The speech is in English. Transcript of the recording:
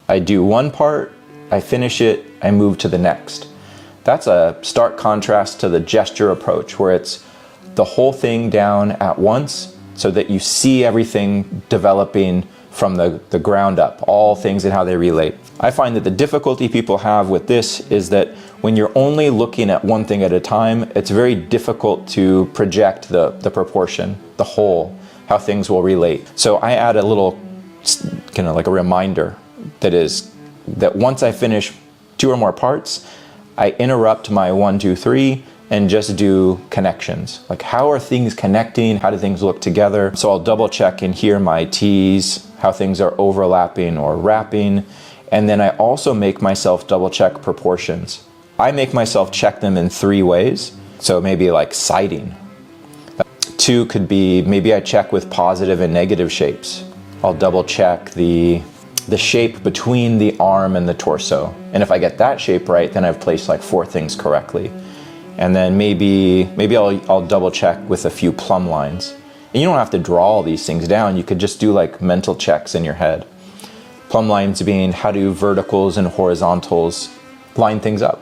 I do one part, I finish it, I move to the next. That's a stark contrast to the gesture approach, where it's the whole thing down at once so that you see everything developing from the ground up, all things and how they relate. I find that the difficulty people have with this is that when you're only looking at one thing at a time, it's very difficult to project the proportion, the whole, how things will relate. So I add a little, kind of like a reminder that once I finish 2 or more parts, I interrupt my 1, 2, 3 and just do connections. Like, how are things connecting? How do things look together? So I'll double check in here my T's, how things are overlapping or wrapping. And then I also make myself double check proportions. I make myself check them in 3 ways. So maybe like siding. 2 could be, maybe I check with positive and negative shapes. I'll double check the shape between the arm and the torso. And if I get that shape right, then I've placed like 4 things correctly. And then maybe I'll double check with a few plumb lines. And you don't have to draw all these things down. You could just do like mental checks in your head. Plumb lines being, how do verticals and horizontals line things up?